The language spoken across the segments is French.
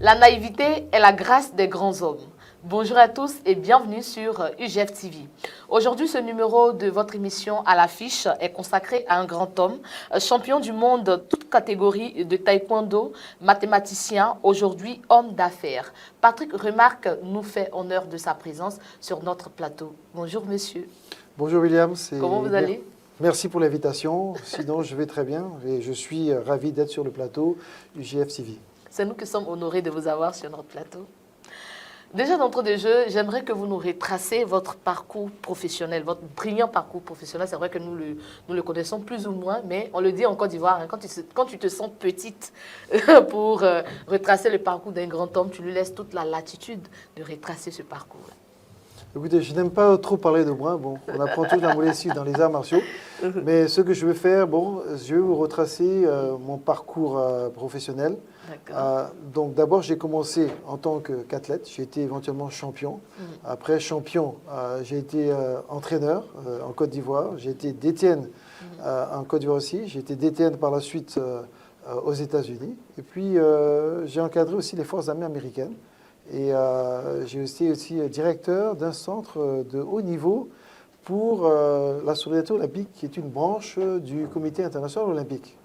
La naïveté est la grâce des grands hommes. Bonjour à tous et bienvenue sur UGF TV. Aujourd'hui, ce numéro de votre émission à l'affiche est consacré à un grand homme, champion du monde toute catégorie de taekwondo, mathématicien, aujourd'hui homme d'affaires. Patrick Remarque nous fait honneur de sa présence sur notre plateau. Bonjour monsieur. Bonjour William. Comment vous allez? Merci pour l'invitation. Sinon, je vais très bien et je suis ravi d'être sur le plateau UGF TV. C'est nous qui sommes honorés de vous avoir sur notre plateau. Déjà d'entrée de jeu, j'aimerais que vous nous retraciez votre parcours professionnel, votre brillant parcours professionnel. C'est vrai que nous le connaissons plus ou moins, mais on le dit en Côte d'Ivoire, hein, quand tu te sens petite pour retracer le parcours d'un grand homme, tu lui laisses toute la latitude de retracer ce parcours-là. Écoutez, je n'aime pas trop parler de moi. Bon, on apprend toujours la modestie dans les arts martiaux. Mais ce que je vais faire, je vais vous retracer mon parcours professionnel. Donc d'abord, j'ai commencé en tant qu'athlète. J'ai été éventuellement champion. Après champion, j'ai été entraîneur en Côte d'Ivoire. J'ai été DTN en Côte d'Ivoire aussi. J'ai été DTN par la suite aux États-Unis. Et puis, j'ai encadré aussi les forces armées américaines. Et j'ai aussi directeur d'un centre de haut niveau pour la solidarité olympique, qui est une branche du Comité international olympique.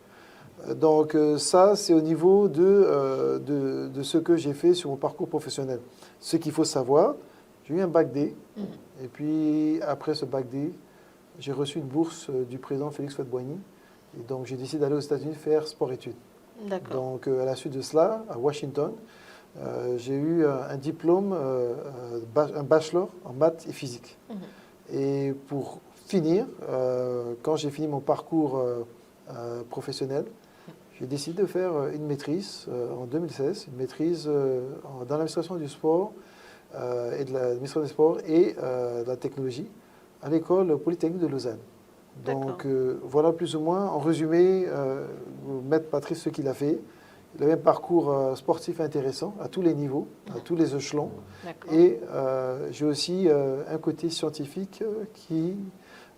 Donc ça, c'est au niveau de ce que j'ai fait sur mon parcours professionnel. Ce qu'il faut savoir, j'ai eu un bac D. Et puis après ce bac D, j'ai reçu une bourse du président Félix Houphouët-Boigny. Et donc j'ai décidé d'aller aux États-Unis faire sport-études. Donc à la suite de cela, à Washington, j'ai eu un diplôme, un bachelor en maths et physique. Et pour finir, quand j'ai fini mon parcours professionnel, j'ai décidé de faire une maîtrise en 2016, une maîtrise dans l'administration du sport et de l'administration des sports et de la technologie à l'école polytechnique de Lausanne. Donc voilà plus ou moins, en résumé, Maître Patrice, ce qu'il a fait. Il avait un parcours sportif intéressant à tous les niveaux, à tous les échelons. Et j'ai aussi un côté scientifique qui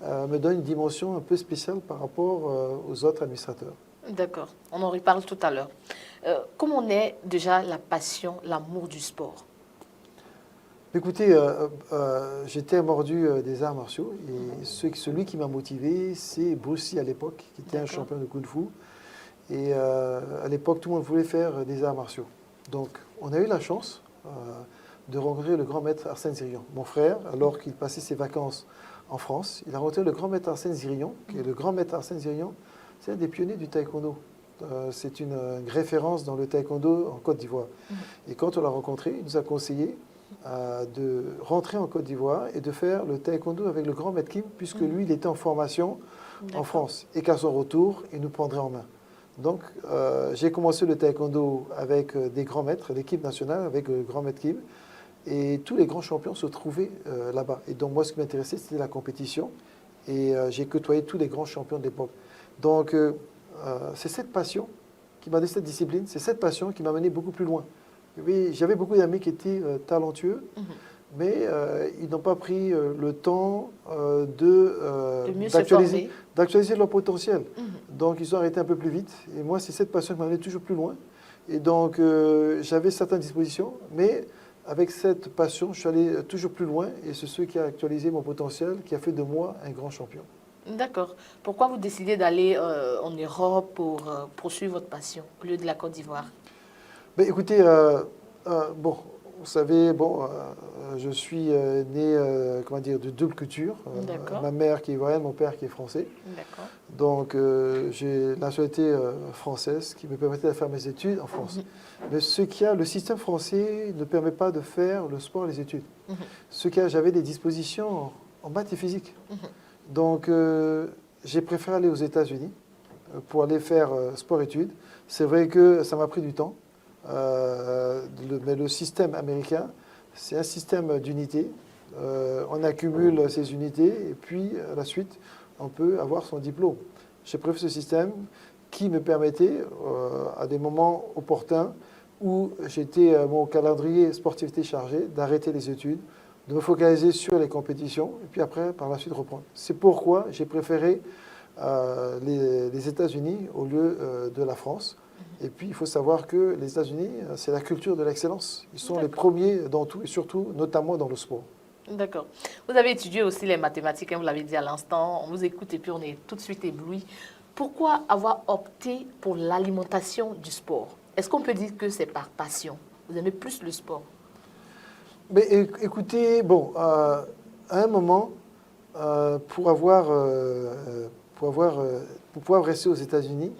me donne une dimension un peu spéciale par rapport aux autres administrateurs. D'accord, on en reparle tout à l'heure. Comment naît déjà la passion, l'amour du sport? Écoutez, j'étais mordu des arts martiaux et celui qui m'a motivé, c'est Bruce Lee à l'époque, qui était un champion de Kung Fu. Et à l'époque, tout le monde voulait faire des arts martiaux. Donc, on a eu la chance de rencontrer le grand maître Arsène Zirion. Mon frère, alors qu'il passait ses vacances en France, il a rencontré le grand maître Arsène Zirion, qui est le grand maître Arsène Zirion, c'est un des pionniers du taekwondo. C'est une référence dans le taekwondo en Côte d'Ivoire. Et quand on l'a rencontré, il nous a conseillé de rentrer en Côte d'Ivoire et de faire le taekwondo avec le grand maître Kim, puisque lui, il était en formation en France. Et qu'à son retour, il nous prendrait en main. Donc, j'ai commencé le taekwondo avec des grands maîtres, l'équipe nationale avec le grand maître Kim. Et tous les grands champions se trouvaient là-bas. Et donc, moi, ce qui m'intéressait, c'était la compétition. Et j'ai côtoyé tous les grands champions de l'époque. Donc, c'est cette passion qui m'a donné cette discipline. C'est cette passion qui m'a mené beaucoup plus loin. J'avais beaucoup d'amis qui étaient talentueux, mais ils n'ont pas pris le temps d'actualiser leur potentiel. Donc, ils ont arrêté un peu plus vite. Et moi, c'est cette passion qui m'a amené toujours plus loin. Et donc, j'avais certaines dispositions, mais avec cette passion, je suis allé toujours plus loin. Et c'est ce qui a actualisé mon potentiel, qui a fait de moi un grand champion. D'accord. Pourquoi vous décidez d'aller en Europe pour poursuivre votre passion au lieu de la Côte d'Ivoire? Ben, écoutez, vous savez, je suis né, comment dire, de double culture. Ma mère qui est ivoirienne, mon père qui est français. Donc, j'ai la nationalité française qui me permettait de faire mes études en France. Mais le système français ne permet pas de faire le sport et les études. J'avais des dispositions en maths et physique. Donc, j'ai préféré aller aux États-Unis pour aller faire sport-études. C'est vrai que ça m'a pris du temps. Mais le système américain, c'est un système d'unités. On accumule ces unités et puis à la suite, on peut avoir son diplôme. J'ai préféré ce système qui me permettait, à des moments opportuns où mon calendrier sportif était chargé, d'arrêter les études, de me focaliser sur les compétitions et puis après, par la suite, reprendre. C'est pourquoi j'ai préféré les États-Unis au lieu de la France. Et puis, il faut savoir que les États-Unis, c'est la culture de l'excellence. Ils sont les premiers dans tout et surtout, notamment dans le sport. D'accord. Vous avez étudié aussi les mathématiques, hein, vous l'avez dit à l'instant. On vous écoute et puis on est tout de suite ébloui. Pourquoi avoir opté pour l'alimentation du sport? Est-ce qu'on peut dire que c'est par passion? Vous aimez plus le sport? Mais écoutez, bon, à un moment, pour pouvoir rester aux États-Unis,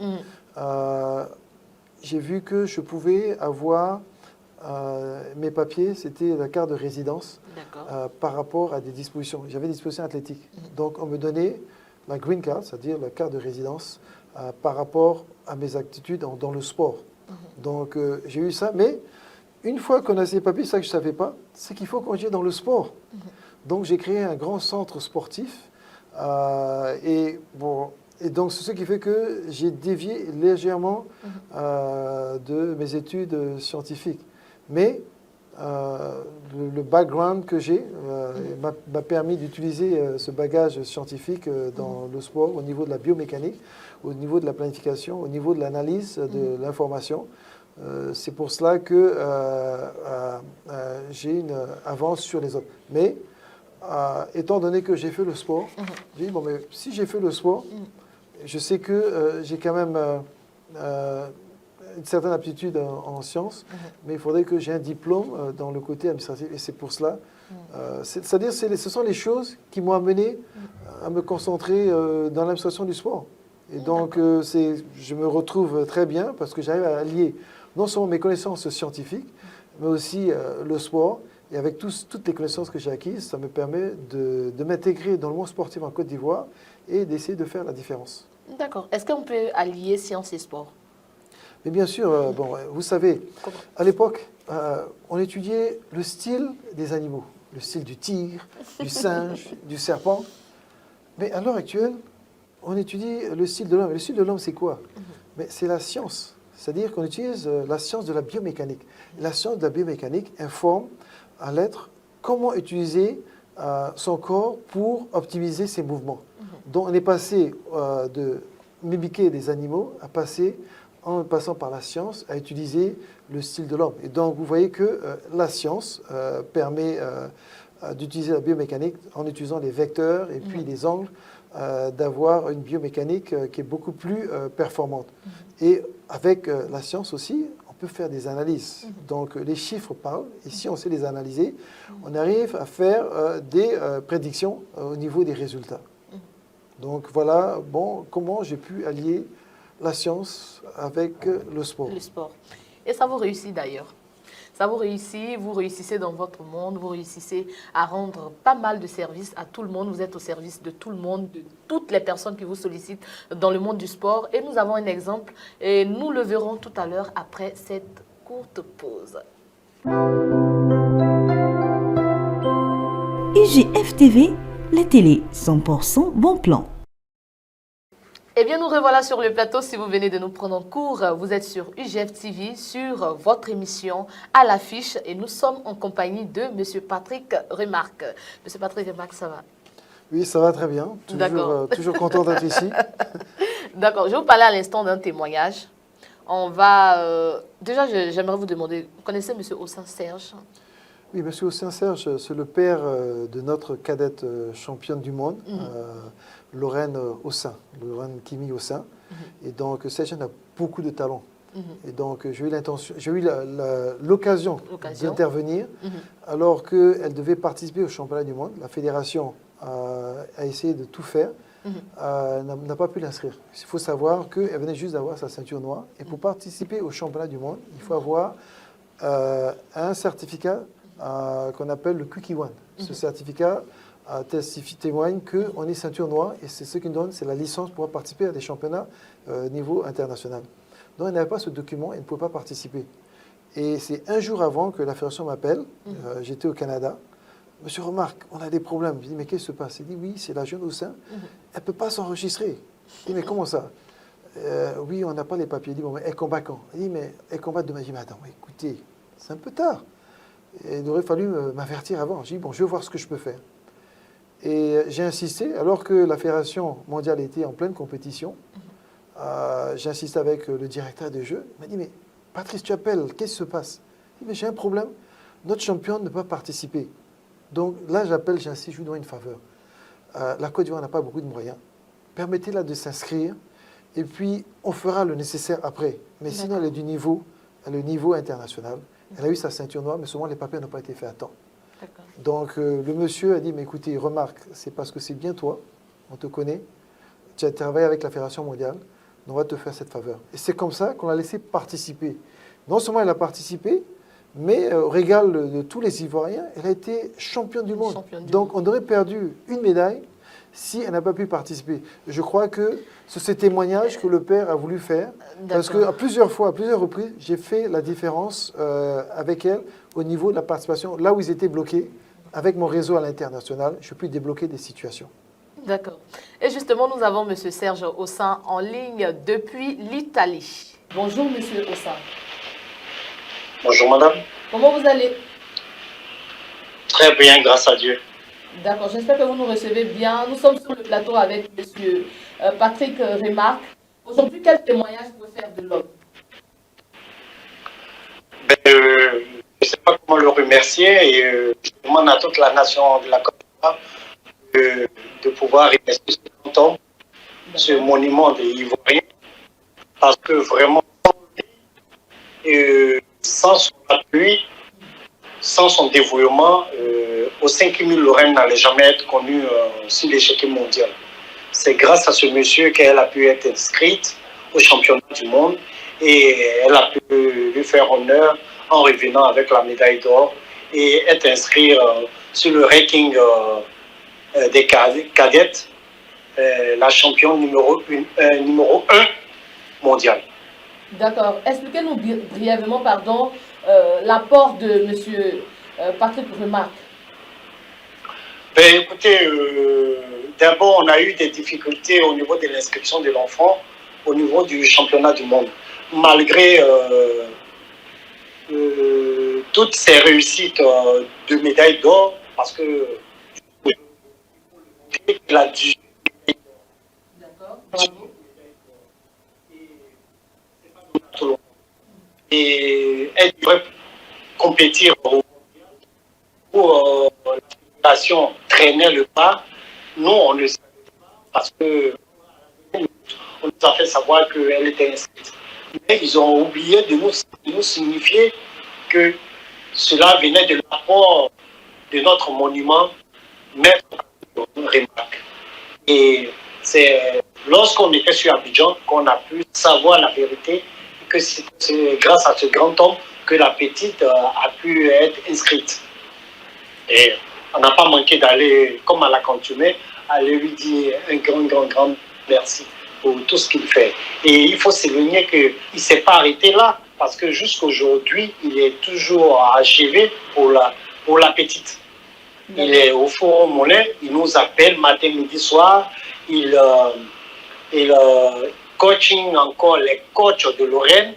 j'ai vu que je pouvais avoir mes papiers, c'était la carte de résidence par rapport à des dispositions. J'avais des dispositions athlétiques. Donc, on me donnait la green card, c'est-à-dire la carte de résidence, par rapport à mes aptitudes dans le sport. Donc, j'ai eu ça. Mais une fois qu'on a ces papiers, ça que je ne savais pas, c'est qu'il faut qu'on aille dans le sport. Donc, j'ai créé un grand centre sportif. Et donc, c'est ce qui fait que j'ai dévié légèrement de mes études scientifiques. Mais le background que j'ai m'a permis d'utiliser ce bagage scientifique dans le sport, au niveau de la biomécanique, au niveau de la planification, au niveau de l'analyse de l'information. C'est pour cela que j'ai une avance sur les autres. Mais étant donné que j'ai fait le sport, j'ai dit, bon, mais si j'ai fait le sport, je sais que j'ai quand même une certaine aptitude en sciences, mais il faudrait que j'ai un diplôme dans le côté administratif. Et c'est pour cela. C'est-à-dire, ce sont les choses qui m'ont amené à me concentrer dans l'administration du sport. Et donc, je me retrouve très bien parce que j'arrive à allier non seulement mes connaissances scientifiques, mais aussi le sport. Et avec toutes les connaissances que j'ai acquises, ça me permet de m'intégrer dans le monde sportif en Côte d'Ivoire et d'essayer de faire la différence. D'accord. Est-ce qu'on peut allier sciences et sport? Mais bien sûr, vous savez, à l'époque, on étudiait le style des animaux, le style du tigre, du singe, du serpent. Mais à l'heure actuelle, on étudie le style de l'homme. Et le style de l'homme, c'est quoi? Mais c'est la science. C'est-à-dire qu'on utilise la science de la biomécanique. La science de la biomécanique informe à l'être comment utiliser son corps pour optimiser ses mouvements. Donc on est passé de mimiquer des animaux à passer, en passant par la science, à utiliser le style de l'homme. Et donc vous voyez que la science permet d'utiliser la biomécanique en utilisant les vecteurs et puis les angles, d'avoir une biomécanique qui est beaucoup plus performante. Et avec la science aussi, on peut faire des analyses. Donc les chiffres parlent, et si on sait les analyser, on arrive à faire des prédictions au niveau des résultats. Donc voilà comment j'ai pu allier la science avec le sport. Le sport. Et ça vous réussit d'ailleurs. Ça vous réussit, vous réussissez dans votre monde, vous réussissez à rendre pas mal de services à tout le monde. Vous êtes au service de tout le monde, de toutes les personnes qui vous sollicitent dans le monde du sport. Et nous avons un exemple et nous le verrons tout à l'heure après cette courte pause. UJF TV, la télé 100% bon plan. Eh bien, nous revoilà sur le plateau. Si vous venez de nous prendre en cours, vous êtes sur UJF TV, sur votre émission à l'affiche. Et nous sommes en compagnie de M. Patrick Remarque. M. Patrick Remarque, ça va? Oui, ça va très bien. Toujours content d'être ici. D'accord. Je vais vous parler à l'instant d'un témoignage. On va... déjà, j'aimerais vous demander, vous connaissez M. Ossin Serge? Oui, M. Ossin Serge, c'est le père de notre cadette championne du monde. Lorraine Ossin, Lorraine Kimi Ossin. Et donc, cette jeune a beaucoup de talent. Et donc, j'ai eu l'occasion d'intervenir alors qu'elle devait participer au championnat du monde. La fédération a essayé de tout faire, n'a pas pu l'inscrire. Il faut savoir qu'elle venait juste d'avoir sa ceinture noire. Et pour participer au championnat du monde, il faut avoir un certificat qu'on appelle le Kukiwan. Ce certificat témoigne qu'on est ceinture noire et c'est ce qui nous donne, c'est la licence pour participer à des championnats niveau international. Donc, elle n'avait pas ce document et ne pouvait pas participer. Et c'est un jour avant que la fédération m'appelle, j'étais au Canada. Monsieur Remarque, on a des problèmes. Je dis, mais qu'est-ce qui se passe? Il dit, oui, c'est la jeune Ossin, elle ne peut pas s'enregistrer. Je dis, mais comment ça? Oui, on n'a pas les papiers. Il dit, bon, mais elle combat quand? Il dit, mais elle combat demain. Je dis, mais attends, écoutez, c'est un peu tard. Et il aurait fallu m'avertir avant. Je dis, bon, je vais voir ce que je peux faire. Et j'ai insisté, alors que la Fédération mondiale était en pleine compétition, J'insiste avec le directeur de jeu. Il m'a dit, mais Patrice, tu appelles, qu'est-ce qui se passe? Il dit, mais j'ai un problème, notre champion ne peut pas participer. Donc là, j'appelle, j'insiste, je vous donne une faveur. La Côte d'Ivoire n'a pas beaucoup de moyens. Permettez-la de s'inscrire et puis on fera le nécessaire après. Mais sinon, elle est du niveau, le niveau international. Elle a eu sa ceinture noire, mais souvent les papiers n'ont pas été faits à temps. Donc le monsieur a dit, mais écoutez, remarque, c'est parce que c'est bien toi, on te connaît, tu as travaillé avec la Fédération mondiale, on va te faire cette faveur. Et c'est comme ça qu'on l'a laissé participer. Non seulement elle a participé, mais au régal de tous les Ivoiriens, elle a été championne du monde. Donc on aurait perdu une médaille si elle n'a pas pu participer. Je crois que c'est ce témoignage que le père a voulu faire, parce qu'à plusieurs fois, à plusieurs reprises, j'ai fait la différence avec elle au niveau de la participation. Là où ils étaient bloqués, avec mon réseau à l'international, je peux débloquer des situations. D'accord. Et justement, nous avons M. Serge Ossin en ligne depuis l'Italie. Bonjour, M. Ossin. Bonjour, madame. Comment vous allez? Très bien, grâce à Dieu. D'accord, j'espère que vous nous recevez bien. Nous sommes sur le plateau avec M. Patrick Remarque. Aujourd'hui, quel témoignage vous pouvez faire de l'homme? Je ne sais pas comment le remercier et je demande à toute la nation de la Côte d'Ivoire de pouvoir remercier ce grand homme, ce monument des Ivoiriens, parce que vraiment, sans son appui, sans son dévouement, au 5000 Lorraine n'allait jamais être connue sur l'échiquier mondial. C'est grâce à ce monsieur qu'elle a pu être inscrite au championnat du monde et elle a pu lui faire honneur en revenant avec la médaille d'or et être inscrite sur le ranking des cadettes, la championne numéro 1 mondiale. D'accord. Expliquez-nous brièvement, l'apport de M. Patrick Remarque. Ben, écoutez, d'abord, on a eu des difficultés au niveau de l'inscription de l'enfant, au niveau du championnat du monde. Malgré toutes ces réussites de médailles d'or, parce que il a dû. D'accord, bravo. Et elle devrait compétir où la fédération traînait le pas. Nous, on ne savait pas parce que on nous a fait savoir qu'elle était inscrite. Mais ils ont oublié de nous signifier que cela venait de l'apport de notre monument, Maître Remarque. Et c'est lorsqu'on était sur Abidjan qu'on a pu savoir la vérité, que c'est grâce à ce grand homme que la petite a pu être inscrite. Et on n'a pas manqué d'aller, comme à la cantonée, aller lui dire un grand merci pour tout ce qu'il fait. Et il faut souligner qu'il ne s'est pas arrêté là, parce que jusqu'aujourd'hui, il est toujours achevé pour la petite. Il est au Forum Monnaie, il nous appelle matin, midi, soir, il coaching encore les coachs de Lorraine,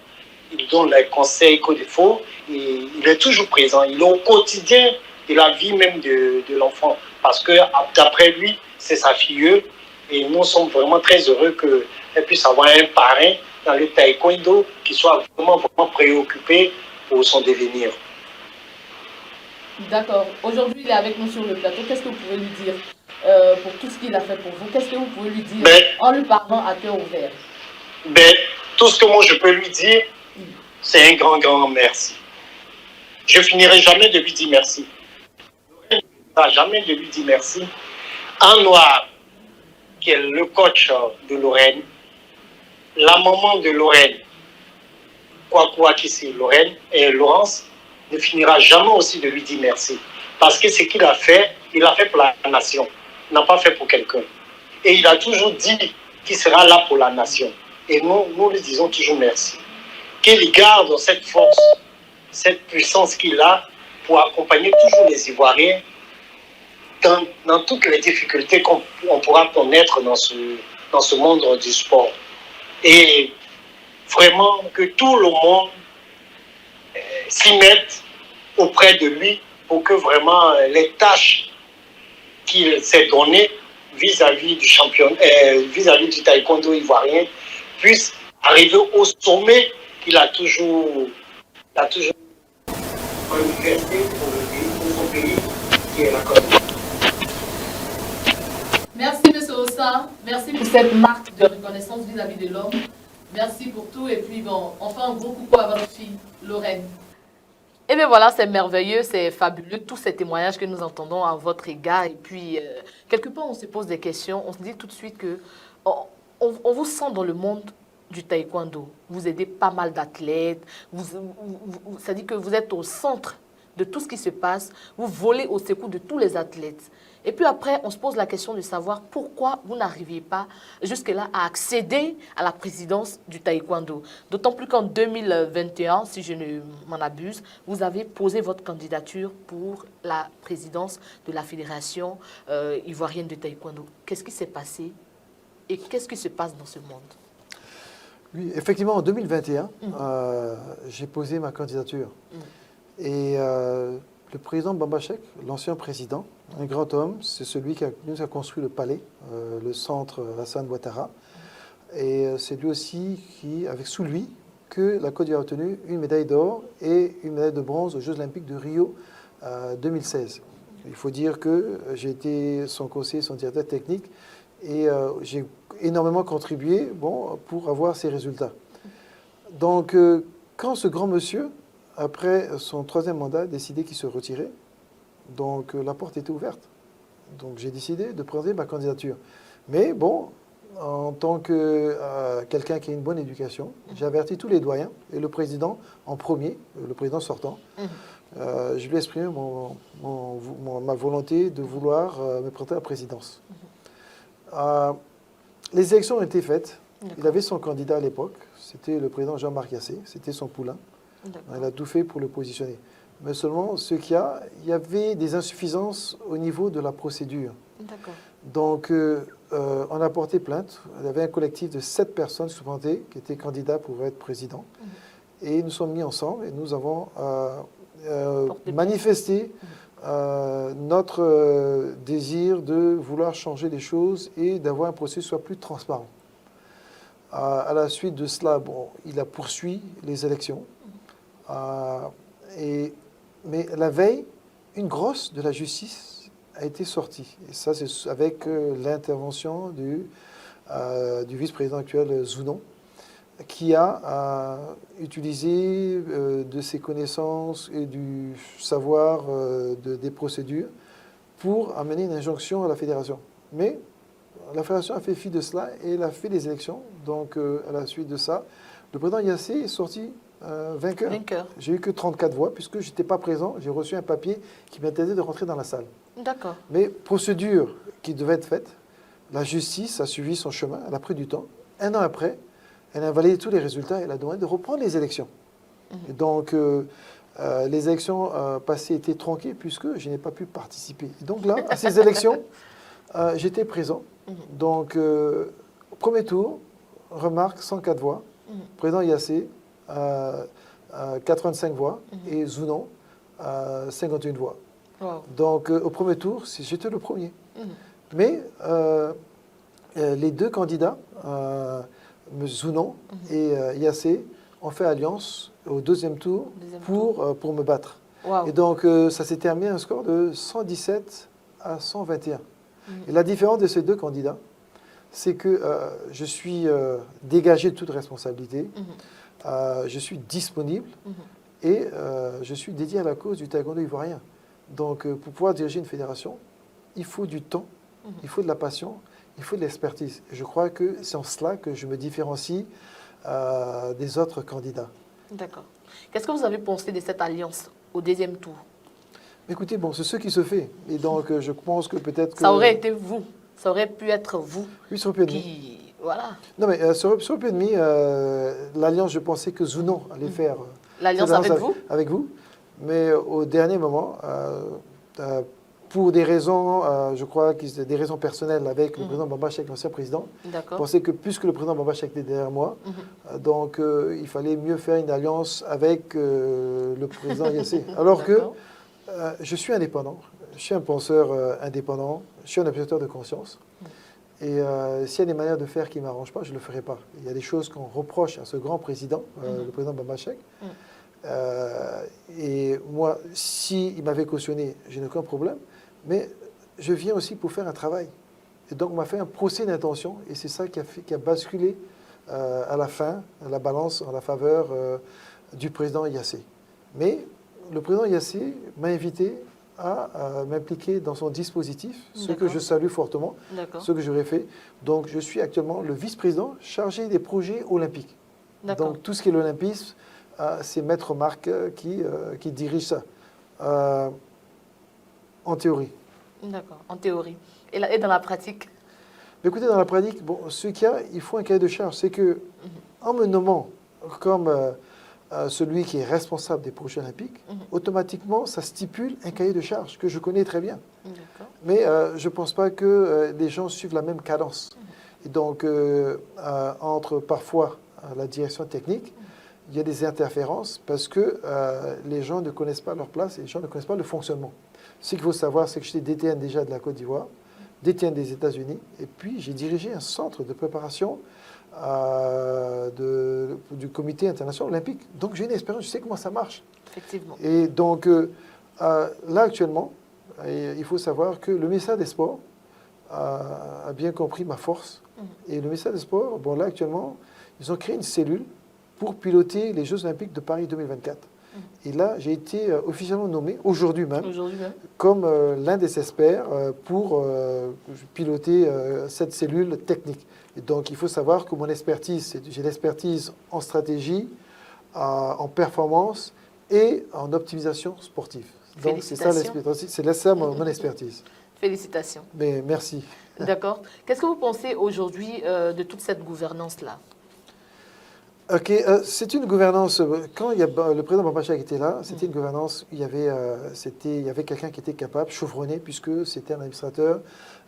il donne les conseils qu'il faut, il est toujours présent, il est au quotidien de la vie même de l'enfant, parce que d'après lui, c'est sa filleule, et nous sommes vraiment très heureux qu'elle puisse avoir un parrain dans le taekwondo qui soit vraiment préoccupé pour son devenir. D'accord. Aujourd'hui, il est avec nous sur le plateau. Qu'est-ce que vous pouvez lui dire pour tout ce qu'il a fait pour vous? Qu'est-ce que vous pouvez lui dire en lui parlant à cœur ouvert? Tout ce que moi je peux lui dire, c'est un grand merci. Je finirai jamais de lui dire merci. Je ne finirai jamais de lui dire merci. En Noir, qui est le coach de Lorraine, la maman de Lorraine, quoi qui c'est Lorraine, et Laurence, ne finira jamais aussi de lui dire merci. Parce que ce qu'il a fait, il l'a fait pour la nation. Il n'a pas fait pour quelqu'un. Et il a toujours dit qu'il sera là pour la nation. Et nous lui disons toujours merci. Qu'il garde cette force, cette puissance qu'il a pour accompagner toujours les Ivoiriens dans toutes les difficultés qu'on pourra connaître dans ce monde du sport. Et vraiment que tout le monde s'y mette auprès de lui pour que vraiment les tâches qu'il s'est données vis-à-vis du taekwondo ivoirien puisse arriver au sommet qu'il a toujours manifesté pour son pays, qui est la Côte d'Ivoire. Merci, M. Ossa. Merci pour cette marque de reconnaissance vis-à-vis de l'homme. Merci pour tout. Et puis, bon, enfin, un gros coucou à votre fille, Lorraine. Et bien voilà, c'est merveilleux, c'est fabuleux, tous ces témoignages que nous entendons à votre égard. Et puis, quelque part, on se pose des questions. On se dit tout de suite que on vous sent dans le monde du taekwondo. Vous aidez pas mal d'athlètes. Ça dit que vous êtes au centre de tout ce qui se passe. Vous volez au secours de tous les athlètes. Et puis après, on se pose la question de savoir pourquoi vous n'arriviez pas jusque-là à accéder à la présidence du taekwondo. D'autant plus qu'en 2021, si je ne m'en abuse, vous avez posé votre candidature pour la présidence de la Fédération ivoirienne de taekwondo. Qu'est-ce qui s'est passé et qu'est-ce qui se passe dans ce monde? Oui, effectivement, en 2021, j'ai posé ma candidature. Et le président Bamba Cheick, l'ancien président, un grand homme, c'est celui qui nous a construit le palais, le centre Alassane Ouattara. Et c'est lui aussi qui, avec sous lui, que la Côte d'Ivoire a obtenu une médaille d'or et une médaille de bronze aux Jeux Olympiques de Rio 2016. Il faut dire que j'ai été son conseiller, son directeur technique, et j'ai énormément contribué pour avoir ces résultats. Donc, quand ce grand monsieur, après son 3e mandat, a décidé qu'il se retirait, donc la porte était ouverte. Donc j'ai décidé de présenter ma candidature. Mais bon, en tant que quelqu'un qui a une bonne éducation, j'ai averti tous les doyens et le président en premier, le président sortant. Je lui ai exprimé ma volonté de vouloir me présenter à la présidence. Les élections ont été faites. Il avait son candidat à l'époque, c'était le président Jean-Marc Yassé, c'était son poulain. Il a tout fait pour le positionner. Mais seulement, il y avait des insuffisances au niveau de la procédure. Donc, on a porté plainte. Il y avait un collectif de 7 personnes supplémentaires qui étaient candidats pour être président. Et nous sommes mis ensemble et nous avons manifesté notre désir de vouloir changer les choses et d'avoir un processus qui soit plus transparent. À la suite de cela, il a poursuivi les élections. Mais la veille, une grosse de la justice a été sortie. Et ça, c'est avec l'intervention du vice-président actuel, Zounon, qui a utilisé de ses connaissances et du savoir des procédures pour amener une injonction à la fédération. Mais la fédération a fait fi de cela et elle a fait des élections. Donc, à la suite de ça, le président Yassé est sorti vainqueur. J'ai eu que 34 voix, puisque je n'étais pas présent. J'ai reçu un papier qui m'interdisait de rentrer dans la salle. D'accord. Mais procédure qui devait être faite, la justice a suivi son chemin, elle a pris du temps. 1 an après, elle a invalidé tous les résultats et elle a demandé de reprendre les élections. Et donc, les élections passées étaient tronquées, puisque je n'ai pas pu participer. Et donc là, à ces élections, j'étais présent. Donc, au premier tour, remarque, 104 voix. Président Yassé, 85 voix, et Zounon, 51 voix. Wow. Donc, au premier tour, j'étais le premier. Mais les 2 candidats, Zounon et Yassé, ont fait alliance au 2e tour pour me battre. Wow. Et donc, ça s'est terminé à un score de 117 à 121. Et la différence de ces 2 candidats, c'est que je suis dégagé de toute responsabilité. Je suis disponible et je suis dédié à la cause du taekwondo ivoirien. Donc, pour pouvoir diriger une fédération, il faut du temps, il faut de la passion, il faut de l'expertise. Je crois que c'est en cela que je me différencie des autres candidats. D'accord. Qu'est-ce que vous avez pensé de cette alliance au 2e tour? Écoutez, c'est ce qui se fait. Et donc, je pense que peut-être que... Ça aurait été vous. Ça aurait pu être vous. Oui, ça aurait pu être qui... Voilà. Non, mais sur le peu demi, l'alliance, je pensais que Zounon allait faire. L'alliance avec vous? Avec vous. Mais au dernier moment, pour des raisons, je crois que c'était des raisons personnelles avec le président Bamba Cheick, l'ancien président, je pensais que puisque le président Bamba Cheick était derrière moi, donc il fallait mieux faire une alliance avec le président Yassé. Alors que je suis indépendant, je suis un penseur indépendant, je suis un observateur de conscience. Et s'il y a des manières de faire qui ne m'arrangent pas, je ne le ferai pas. Il y a des choses qu'on reproche à ce grand président, le président Bamba-Chek. Et moi, s'il m'avait cautionné, je n'ai aucun problème. Mais je viens aussi pour faire un travail. Et donc, on m'a fait un procès d'intention. Et c'est ça qui a basculé à la fin, la balance en la faveur du président Yassé. Mais le président Yassé m'a invité à m'impliquer dans son dispositif, ce que je salue fortement, ce que j'aurais fait. Donc, je suis actuellement le vice-président chargé des projets olympiques. Donc, tout ce qui est l'olympisme, c'est Maître Marc qui dirige ça, en théorie. D'accord, en théorie. Et dans la pratique? Écoutez, dans la pratique, bon, ce qu'il y a, il faut un cahier de charge. C'est que, en me nommant comme celui qui est responsable des projets olympiques, automatiquement, ça stipule un cahier de charge que je connais très bien. Mais je ne pense pas que les gens suivent la même cadence. Et donc, entre parfois la direction technique, il y a des interférences parce que les gens ne connaissent pas leur place et les gens ne connaissent pas le fonctionnement. Ce qu'il faut savoir, c'est que j'étais DTN déjà de la Côte d'Ivoire, DTN des États-Unis, et puis j'ai dirigé un centre de préparation du comité international olympique. Donc j'ai une expérience, je sais comment ça marche. Effectivement. Et donc là actuellement, il faut savoir que le ministère des Sports a bien compris ma force. Et le ministère des Sports, bon là actuellement, ils ont créé une cellule pour piloter les Jeux olympiques de Paris 2024. Et là, j'ai été officiellement nommé, aujourd'hui même, comme l'un des experts pour piloter cette cellule technique. Et donc, il faut savoir que mon expertise, j'ai l'expertise en stratégie, en performance et en optimisation sportive. Donc, c'est ça mon expertise. Félicitations. Mais merci. D'accord. Qu'est-ce que vous pensez aujourd'hui de toute cette gouvernance-là? Ok, c'est une gouvernance. Quand le président Bamba-Chek était là, c'était une gouvernance où il y avait quelqu'un qui était capable, chevronné, puisque c'était un administrateur,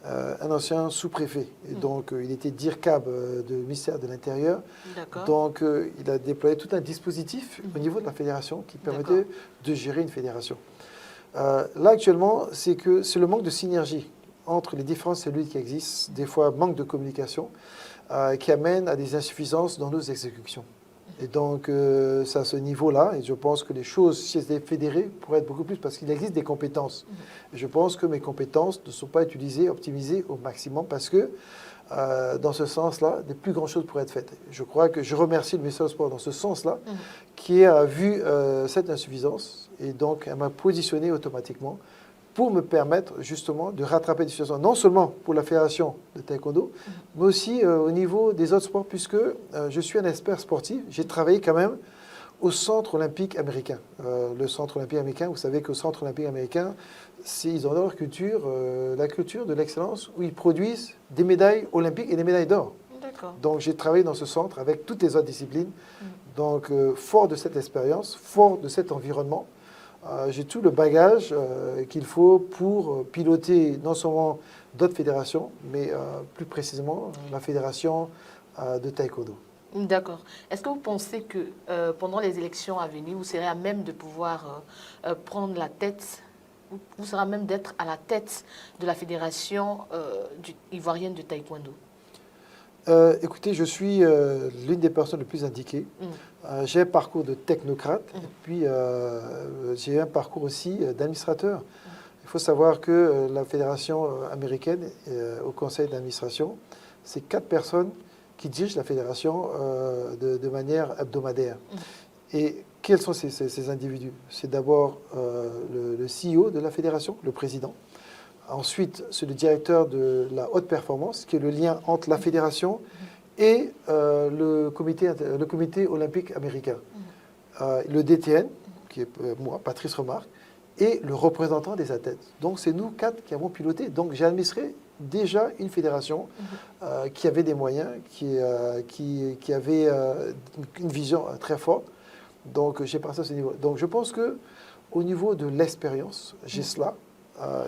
un ancien sous-préfet. Et donc, il était DIRCAB du ministère de l'Intérieur. Donc, il a déployé tout un dispositif au niveau de la fédération qui permettait de gérer une fédération. Là, actuellement, c'est le manque de synergie entre les différentes cellules qui existent, des fois manque de communication, qui amène à des insuffisances dans nos exécutions. Et donc, c'est à ce niveau-là, et je pense que les choses, si elles étaient fédérées, pourraient être beaucoup plus, parce qu'il existe des compétences. Et je pense que mes compétences ne sont pas utilisées, optimisées au maximum, parce que, dans ce sens-là, des plus grandes choses pourraient être faites. Je crois que je remercie le ministère du Sport dans ce sens-là, qui a vu cette insuffisance, et donc elle m'a positionné automatiquement pour me permettre justement de rattraper des situations, non seulement pour la fédération de taekwondo, mais aussi au niveau des autres sports, puisque je suis un expert sportif. J'ai travaillé quand même au Centre olympique américain. Le Centre olympique américain, vous savez qu'au Centre olympique américain, ils ont leur culture, la culture de l'excellence, où ils produisent des médailles olympiques et des médailles d'or. Donc j'ai travaillé dans ce centre avec toutes les autres disciplines. Donc fort de cette expérience, fort de cet environnement, j'ai tout le bagage qu'il faut pour piloter non seulement d'autres fédérations, mais plus précisément la fédération de taekwondo. D'accord. Est-ce que vous pensez que pendant les élections à venir, vous serez à même de pouvoir prendre la tête, vous serez à même d'être à la tête de la fédération ivoirienne de taekwondo? Écoutez, je suis l'une des personnes les plus indiquées. J'ai un parcours de technocrate, et puis j'ai un parcours aussi d'administrateur. Il faut savoir que la fédération américaine, au conseil d'administration, c'est 4 personnes qui dirigent la fédération de manière hebdomadaire. Et quels sont ces individus? C'est d'abord le CEO de la fédération, le président. Ensuite, c'est le directeur de la haute performance, qui est le lien entre la fédération et le comité olympique américain. Le DTN, qui est moi, Patrice Remarque, et le représentant des athlètes. Donc, c'est nous 4 qui avons piloté. Donc, j'ai administré déjà une fédération qui avait des moyens, qui avait une vision très forte. Donc, j'ai passé à ce niveau. Donc, je pense qu'au niveau de l'expérience, j'ai cela.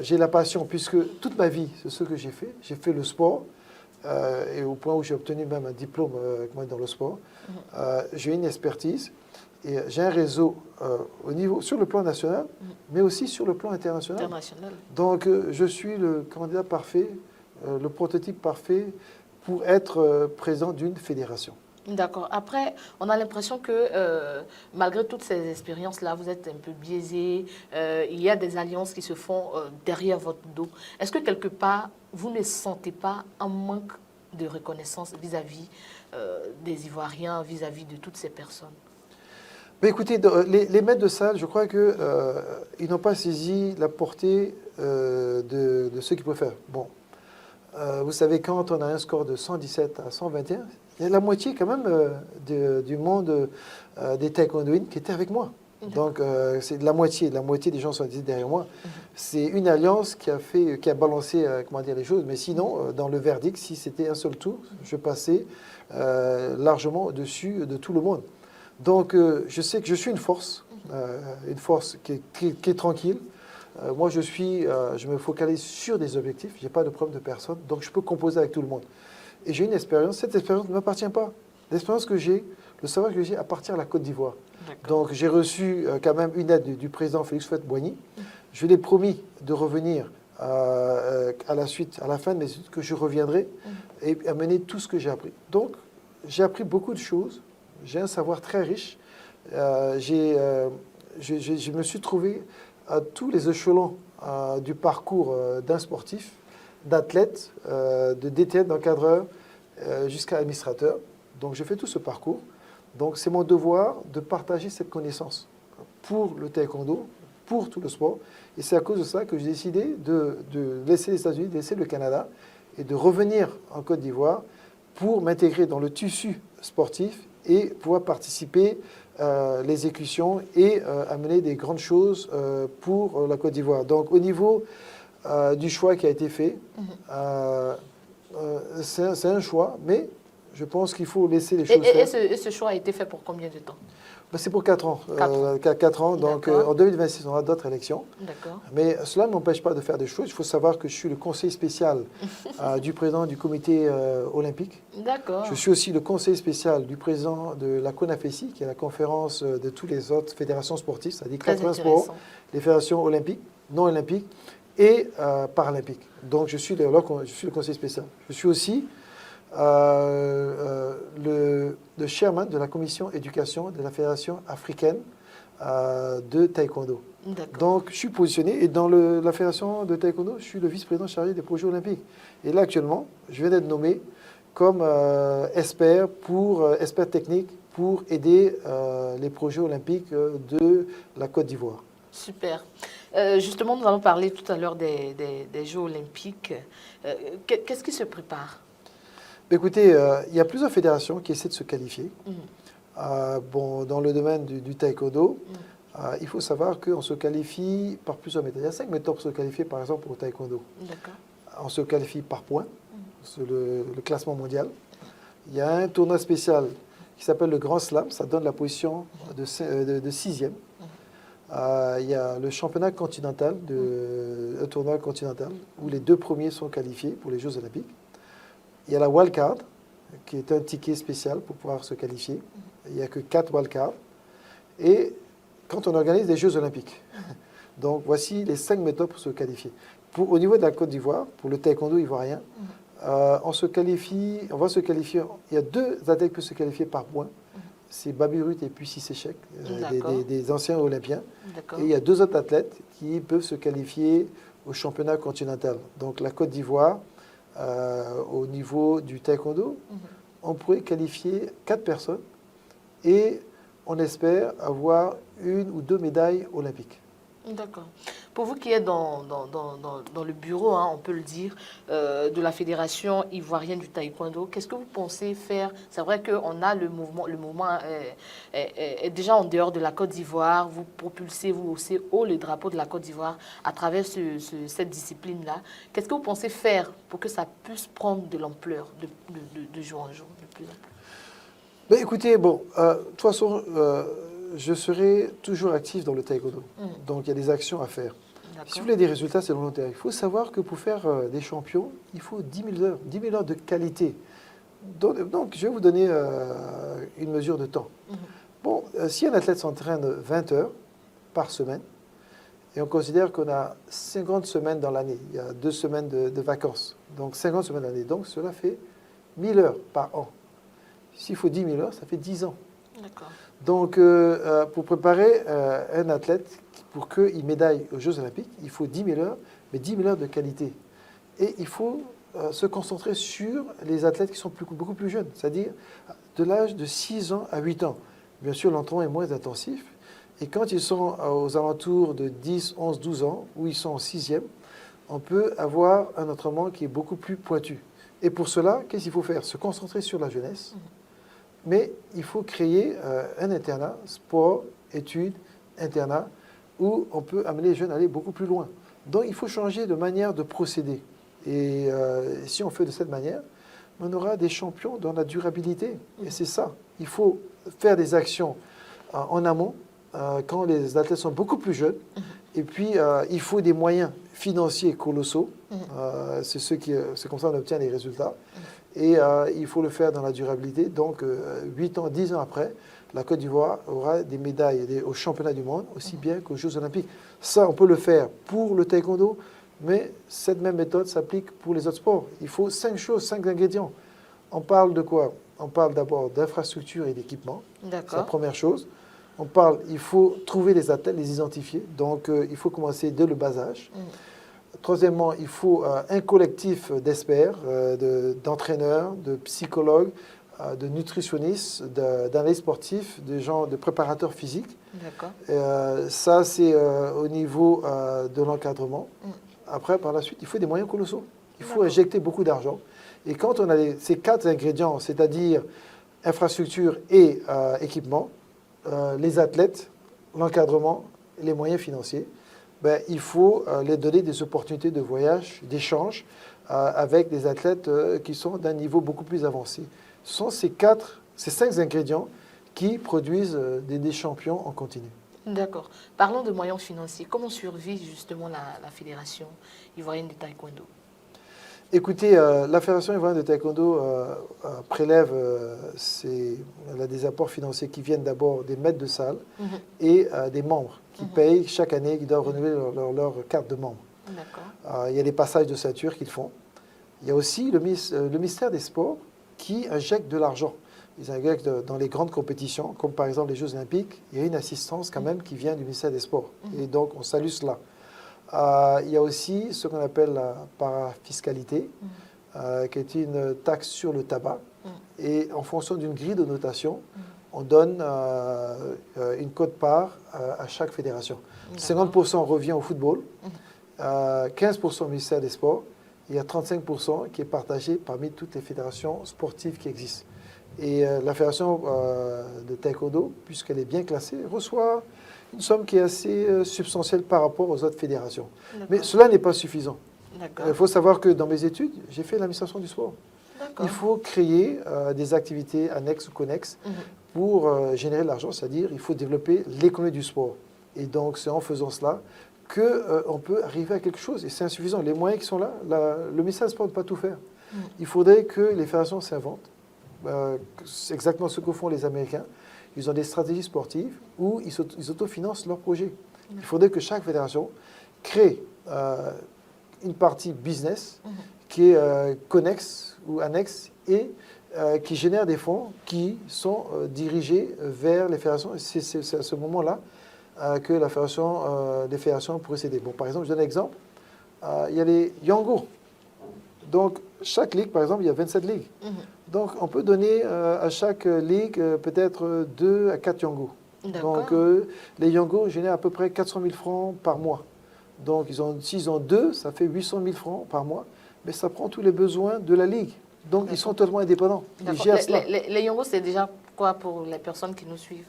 J'ai la passion, puisque toute ma vie, c'est ce que j'ai fait. J'ai fait le sport, et au point où j'ai obtenu même un diplôme dans le sport. J'ai une expertise, et j'ai un réseau sur le plan national, mais aussi sur le plan international. Donc, je suis le candidat parfait le prototype parfait pour être président d'une fédération. D'accord. Après, on a l'impression que malgré toutes ces expériences-là, vous êtes un peu biaisé. Il y a des alliances qui se font derrière votre dos. Est-ce que quelque part, vous ne sentez pas un manque de reconnaissance vis-à-vis des Ivoiriens, vis-à-vis de toutes ces personnes? Mais écoutez, les maîtres de salle, je crois qu'ils n'ont pas saisi la portée de ce qu'ils peuvent faire. Bon, vous savez, quand on a un score de 117 à 121, il y a la moitié quand même du monde des taekwondoïnes qui était avec moi. Donc, c'est la moitié des gens sont derrière moi. C'est une alliance qui a balancé comment dire, les choses. Mais sinon, dans le verdict, si c'était un seul tour, je passais largement au-dessus de tout le monde. Donc, je sais que je suis une force qui est tranquille. Moi, je me focalise sur des objectifs. Je n'ai pas de problème de personne. Donc, je peux composer avec tout le monde. Et j'ai une expérience. Cette expérience ne m'appartient pas. L'expérience que j'ai, le savoir que j'ai appartient à la Côte d'Ivoire. Donc, j'ai reçu quand même une aide du président Félix Houphouët-Boigny. Je lui ai promis de revenir à la fin de mes études, que je reviendrai et amener tout ce que j'ai appris. Donc, j'ai appris beaucoup de choses. J'ai un savoir très riche. Je me suis trouvé à tous les échelons du parcours d'un sportif, d'athlète, de DTN, d'encadreur, jusqu'à administrateur. Donc, j'ai fait tout ce parcours. Donc, c'est mon devoir de partager cette connaissance pour le taekwondo, pour tout le sport. Et c'est à cause de ça que j'ai décidé de laisser les États-Unis, de laisser le Canada et de revenir en Côte d'Ivoire pour m'intégrer dans le tissu sportif et pouvoir participer les exécutions et amener des grandes choses pour la Côte d'Ivoire. Donc, au niveau du choix qui a été fait, c'est un choix, mais je pense qu'il faut laisser les choses faire. Et ce choix a été fait pour combien de temps? C'est pour 4 ans. 4 ans. Donc, en 2026, on aura d'autres élections. Mais cela ne m'empêche pas de faire des choses. Il faut savoir que je suis le conseiller spécial du président du comité olympique. Je suis aussi le conseiller spécial du président de la CONAFESI, qui est la conférence de toutes les autres fédérations sportives, c'est-à-dire 80 sports, les fédérations olympiques, non olympiques et paralympiques. Donc, je suis le conseiller spécial. Je suis aussi le chairman de la commission éducation de la Fédération africaine de taekwondo. Donc, je suis positionné et dans la Fédération de taekwondo, je suis le vice-président chargé des projets olympiques. Et là, actuellement, je viens d'être nommé comme expert technique pour aider les projets olympiques de la Côte d'Ivoire. Super. Justement, nous allons parler tout à l'heure des Jeux olympiques. Qu'est-ce qui se prépare? Écoutez, il y a plusieurs fédérations qui essaient de se qualifier. Dans le domaine du taekwondo, il faut savoir qu'on se qualifie par plusieurs méthodes. Il y a 5 méthodes pour se qualifier, par exemple, au taekwondo. On se qualifie par points, sur le classement mondial. Il y a un tournoi spécial qui s'appelle le Grand Slam, ça donne la position de 6e. Il y a le championnat continental, un tournoi continental, où les 2 premiers sont qualifiés pour les Jeux olympiques. Il y a la wildcard, qui est un ticket spécial pour pouvoir se qualifier. Il n'y a que 4 wildcards. Et quand on organise des Jeux olympiques, donc voici les 5 méthodes pour se qualifier. Au niveau de la Côte d'Ivoire, pour le taekwondo ivoirien, on va se qualifier. Il y a 2 athlètes qui peuvent se qualifier par points. C'est Babi Ruth et puis Cissé Chek, des anciens olympiens. Et il y a 2 autres athlètes qui peuvent se qualifier au championnat continental. Donc la Côte d'Ivoire, au niveau du taekwondo, on pourrait qualifier 4 personnes et on espère avoir 1 ou 2 médailles olympiques. D'accord. Pour vous qui êtes dans le bureau, on peut le dire, de la Fédération ivoirienne du taekwondo, qu'est-ce que vous pensez faire? C'est vrai qu'on a le mouvement est déjà en dehors de la Côte d'Ivoire. Vous propulsez, vous haussez haut le drapeau de la Côte d'Ivoire à travers cette discipline-là. Qu'est-ce que vous pensez faire pour que ça puisse prendre de l'ampleur de jour en jour, de plus en plus? Écoutez, de toute façon, je serai toujours actif dans le taekwondo. Donc, il y a des actions à faire. Si vous voulez des résultats, c'est volontaire. Il faut savoir que pour faire des champions, il faut 10 000 heures, 10 000 heures de qualité. Donc, je vais vous donner une mesure de temps. Si un athlète s'entraîne 20 heures par semaine, Et on considère qu'on a 50 semaines dans l'année. Il y a 2 semaines de vacances. Donc 50 semaines dans l'année. Donc cela fait 1000 heures par an. S'il faut 10 000 heures, ça fait 10 ans. D'accord. Donc pour préparer un athlète, pour qu'il médaille aux Jeux Olympiques, il faut 10 000 heures, mais 10 000 heures de qualité. Et il faut se concentrer sur les athlètes qui sont beaucoup plus jeunes, c'est-à-dire de l'âge de 6 ans à 8 ans. Bien sûr, l'entraînement est moins intensif. Et quand ils sont aux alentours de 10, 11, 12 ans, où ils sont en 6e, on peut avoir un entraînement qui est beaucoup plus pointu. Et pour cela, qu'est-ce qu'il faut faire? Se concentrer sur la jeunesse, mais il faut créer un internat, sport, études, internat, où on peut amener les jeunes à aller beaucoup plus loin. Donc il faut changer de manière de procéder. Et si on fait de cette manière, on aura des champions dans la durabilité. Et c'est ça. Il faut faire des actions en amont, quand les athlètes sont beaucoup plus jeunes. Et puis, il faut des moyens financiers colossaux. C'est comme ça qu'on obtient les résultats. Et il faut le faire dans la durabilité. Donc, 8 ans, 10 ans après, la Côte d'Ivoire aura des médailles aux championnats du monde, aussi bien qu'aux Jeux Olympiques. Ça, on peut le faire pour le taekwondo, mais cette même méthode s'applique pour les autres sports. Il faut 5 choses, 5 ingrédients. On parle de quoi? On parle d'abord d'infrastructure et d'équipement. C'est la première chose. On parle, il faut trouver les athlètes, les identifier. Donc, il faut commencer dès le bas âge. Troisièmement, il faut un collectif d'experts, d'entraîneurs, de psychologues, de nutritionnistes, d'analystes sportifs, de préparateurs physiques. Ça, c'est au niveau de l'encadrement. Après, par la suite, il faut des moyens colossaux. Il faut injecter beaucoup d'argent. Et quand on a ces 4 ingrédients, c'est-à-dire infrastructure et équipement, les athlètes, l'encadrement, les moyens financiers, ben, il faut les donner des opportunités de voyage, d'échange avec des athlètes qui sont d'un niveau beaucoup plus avancé. Ce sont ces 5 ingrédients qui produisent des champions en continu. D'accord. Parlons de moyens financiers. Comment survit justement la Fédération ivoirienne de taekwondo? Écoutez, la Fédération ivoirienne de taekwondo prélève elle a des apports financiers qui viennent d'abord des maîtres de salle et des membres qui payent chaque année, qui doivent renouveler leur carte de membre. Il y a des passages de ceinture qu'ils font. Il y a aussi le ministère des Sports qui injecte de l'argent. Ils injectent dans les grandes compétitions, comme par exemple les Jeux Olympiques, il y a une assistance quand même qui vient du ministère des Sports. Et donc, on salue cela. Il y a aussi ce qu'on appelle la parafiscalité, qui est une taxe sur le tabac. Et en fonction d'une grille de notation, on donne une quote-part à chaque fédération. 50% revient au football, 15% au ministère des Sports, et il y a 35% qui est partagé parmi toutes les fédérations sportives qui existent. Et la fédération de taekwondo, puisqu'elle est bien classée, reçoit une somme qui est assez substantielle par rapport aux autres fédérations. Mais cela n'est pas suffisant. Il faut savoir que dans mes études, j'ai fait l'administration du sport. Il faut créer des activités annexes ou connexes pour générer de l'argent, c'est-à-dire il faut développer l'économie du sport. Et donc c'est en faisant cela qu'on peut arriver à quelque chose. Et c'est insuffisant. Les moyens qui sont là, le ministère du sport ne peut pas tout faire. Il faudrait que les fédérations s'inventent. C'est exactement ce que font les Américains. Ils ont des stratégies sportives où ils autofinancent leurs projets. Il faudrait que chaque fédération crée une partie business qui est connexe ou annexe et qui génère des fonds qui sont dirigés vers les fédérations. C'est à ce moment-là que les fédérations pourraient s'aider. Bon, par exemple, je donne un exemple. Il y a les Yango. Donc, chaque ligue, par exemple, il y a 27 ligues. Donc, on peut donner à chaque ligue peut-être 2 à 4 Yango. Donc, les Yango génèrent à peu près 400 000 francs par mois. Donc, s'ils ont 2, ça fait 800 000 francs par mois. Mais ça prend tous les besoins de la ligue. Donc, ils sont totalement indépendants. Ils gèrent cela. Les Yango, c'est déjà quoi pour les personnes qui nous suivent?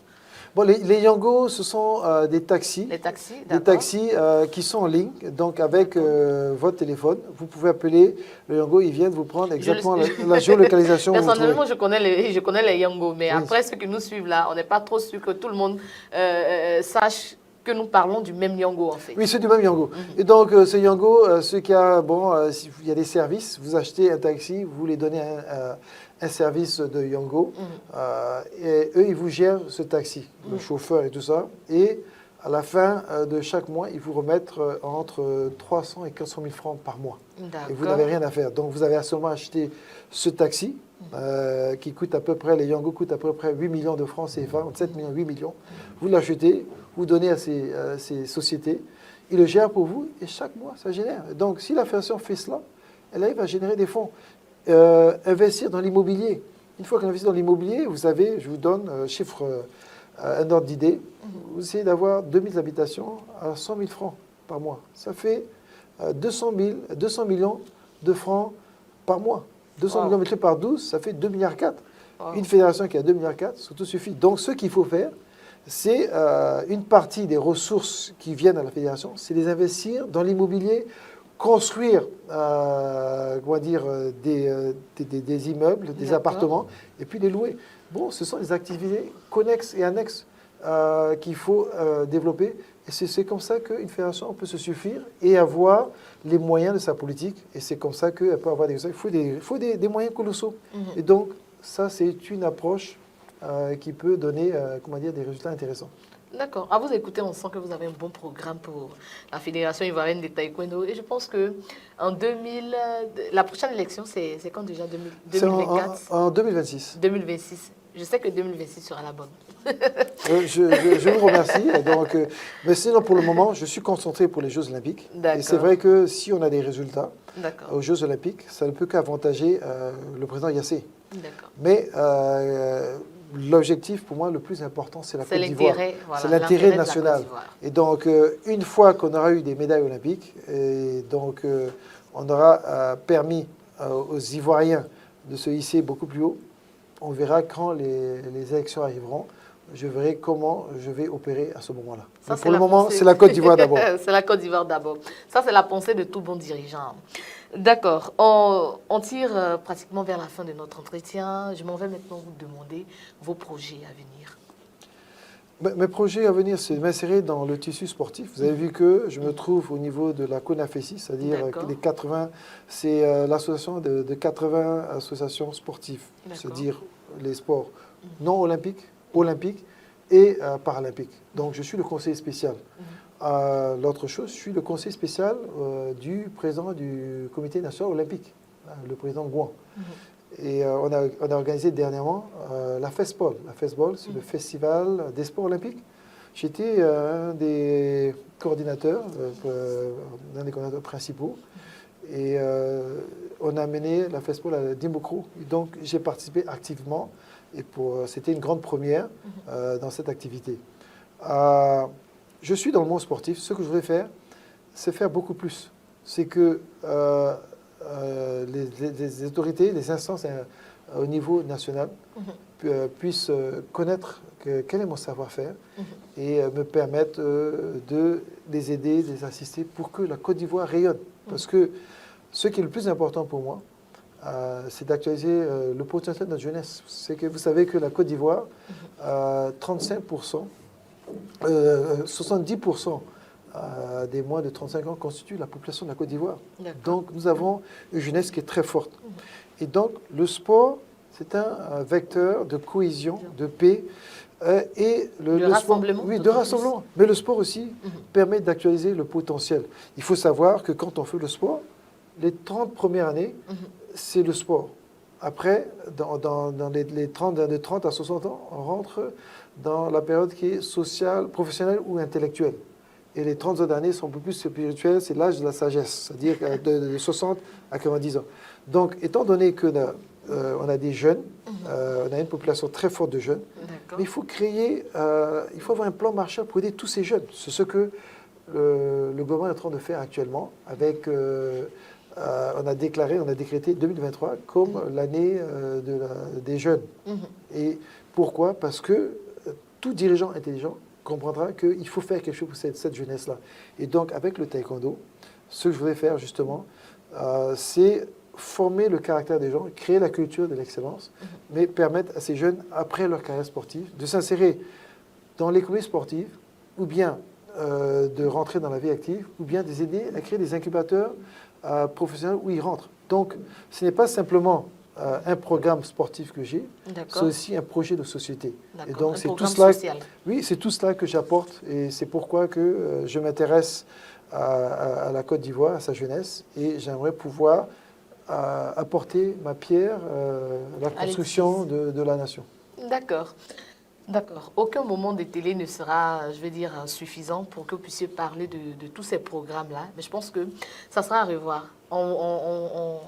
Bon, les Yango, ce sont des taxis. Des taxis qui sont en ligne, donc avec votre téléphone. Vous pouvez appeler le Yango, ils viennent vous prendre exactement la géolocalisation. Personnellement, je connais les Yango, mais après, ceux qui nous suivent là, on n'est pas trop sûr que tout le monde sache que nous parlons du même Yango, en fait. Oui, c'est du même Yango. Et donc, ce Yango, il y a des services, vous achetez un taxi, vous les donnez un service de Yango, et eux, ils vous gèrent ce taxi, le chauffeur et tout ça, et à la fin de chaque mois, ils vous remettent entre 300 et 400 000 francs par mois. Et vous n'avez rien à faire. Donc, vous avez seulement acheté ce taxi qui coûte à peu près, les Yango coûtent à peu près 8 millions de francs CFA, entre 7 millions et 8 millions. Vous l'achetez, vous donnez à ces sociétés, ils le gèrent pour vous et chaque mois, ça génère. Donc, si la fédération fait cela, elle arrive à générer des fonds. Investir dans l'immobilier. Une fois qu'on investit dans l'immobilier, vous savez, je vous donne un ordre d'idée. Vous essayez d'avoir 2000 habitations à 100 000 francs par mois. Ça fait 200 millions de francs par mois. 200 millions multipliés par 12, ça fait 2,4 milliards. Une fédération qui a 2,4 milliards, ça tout suffit. Donc, ce qu'il faut faire, c'est une partie des ressources qui viennent à la fédération, c'est les investir dans l'immobilier, construire des immeubles, des appartements, et puis les louer. Bon, ce sont des activités connexes et annexes qu'il faut développer. Et c'est comme ça qu'une fédération peut se suffire et avoir les moyens de sa politique. Et c'est comme ça qu'elle peut avoir des résultats. Il faut des moyens colossaux. Et donc, ça, c'est une approche qui peut donner des résultats intéressants. D'accord. À vous écouter, on sent que vous avez un bon programme pour la Fédération ivoirienne de taekwondo. Et je pense que la prochaine élection, c'est quand déjà 2024 en 2026. 2026. Je sais que 2026 sera la bonne. Je vous remercie. Donc, mais sinon, pour le moment, je suis concentré pour les Jeux Olympiques. Et c'est vrai que si on a des résultats aux Jeux Olympiques, ça ne peut qu'avantager le président Yassé. Mais l'objectif, pour moi, le plus important, c'est la Côte d'Ivoire. C'est l'intérêt national. Et donc, une fois qu'on aura eu des médailles olympiques, et donc, on aura permis aux Ivoiriens de se hisser beaucoup plus haut, on verra quand les élections arriveront. Je verrai comment je vais opérer à ce moment-là. Pour le moment, c'est la Côte d'Ivoire d'abord. C'est la Côte d'Ivoire d'abord. Ça, c'est la pensée de tout bon dirigeant. D'accord. On tire pratiquement vers la fin de notre entretien. Je m'en vais maintenant vous demander vos projets à venir. Mes projets à venir, c'est de m'insérer dans le tissu sportif. Vous avez vu que je me trouve au niveau de la CONAFESI, c'est-à-dire les 80, c'est l'association de 80 associations sportives, c'est-à-dire les sports non olympiques, olympiques et paralympiques. Donc, je suis le conseiller spécial. L'autre chose, je suis le conseiller spécial du président du comité national olympique, le président Gouan. Et on a organisé dernièrement la FESPOL. La FESPOL, c'est le Festival des sports olympiques. J'étais un des coordinateurs, l'un des coordinateurs principaux. Et on a mené la FESPOL à Dimbokro. Donc, j'ai participé activement. Et c'était une grande première dans cette activité. Je suis dans le monde sportif. Ce que je voudrais faire, c'est faire beaucoup plus. C'est que les autorités, les instances au niveau national puissent connaître quel est mon savoir-faire et me permettre de les aider, de les assister pour que la Côte d'Ivoire rayonne. Parce que ce qui est le plus important pour moi, c'est d'actualiser le potentiel de notre jeunesse. C'est que vous savez que la Côte d'Ivoire, 35%, 70% des moins de 35 ans constituent la population de la Côte d'Ivoire. Donc, nous avons une jeunesse qui est très forte. Et donc, le sport, c'est un vecteur de cohésion, de paix et de rassemblement. Oui, de rassemblement. Mais le sport aussi permet d'actualiser le potentiel. Il faut savoir que quand on fait le sport, les 30 premières années, c'est le sport. Après, dans les 30, de 30 à 60 ans, on rentre dans la période qui est sociale, professionnelle ou intellectuelle. Et les 30 autres années sont un peu plus spirituelles, c'est l'âge de la sagesse, c'est-à-dire de 60 à 90 ans. Donc, étant donné qu'on a des jeunes, on a une population très forte de jeunes, mais il faut il faut avoir un plan Marshall pour aider tous ces jeunes. C'est ce que le gouvernement est en train de faire actuellement avec... on a décrété 2023 comme l'année des jeunes. Et pourquoi? Parce que tout dirigeant intelligent comprendra qu'il faut faire quelque chose pour cette jeunesse-là. Et donc, avec le taekwondo, ce que je voudrais faire justement, c'est former le caractère des gens, créer la culture de l'excellence, mais permettre à ces jeunes, après leur carrière sportive, de s'insérer dans l'économie sportive, ou bien de rentrer dans la vie active, ou bien de les aider à créer des incubateurs professionnels où ils rentrent. Donc, ce n'est pas simplement un programme sportif que j'ai, c'est aussi un projet de société. Et donc c'est tout cela. Oui, c'est tout cela que j'apporte et c'est pourquoi que je m'intéresse à la Côte d'Ivoire, à sa jeunesse, et j'aimerais pouvoir apporter ma pierre à la construction de la nation. D'accord. D'accord. Aucun moment de télé ne sera, je vais dire, suffisant pour que vous puissiez parler de tous ces programmes-là. Mais je pense que ça sera à revoir. On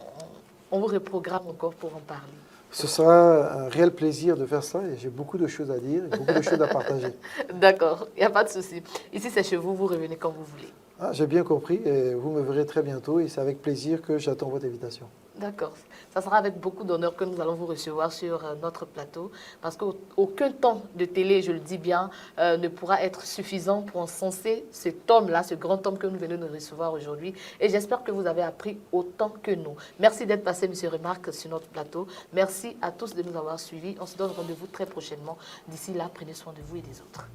vous reprogramme encore pour en parler. Ce sera un réel plaisir de faire ça et j'ai beaucoup de choses à dire et beaucoup de choses à partager. D'accord, il n'y a pas de souci. Ici, c'est chez vous, vous revenez quand vous voulez. Ah, j'ai bien compris et vous me verrez très bientôt et c'est avec plaisir que j'attends votre invitation. D'accord. Ça sera avec beaucoup d'honneur que nous allons vous recevoir sur notre plateau parce qu'aucun temps de télé, je le dis bien, ne pourra être suffisant pour encenser cet homme-là, ce grand homme que nous venons de recevoir aujourd'hui. Et j'espère que vous avez appris autant que nous. Merci d'être passé, M. Remarque, sur notre plateau. Merci à tous de nous avoir suivis. On se donne rendez-vous très prochainement. D'ici là, prenez soin de vous et des autres.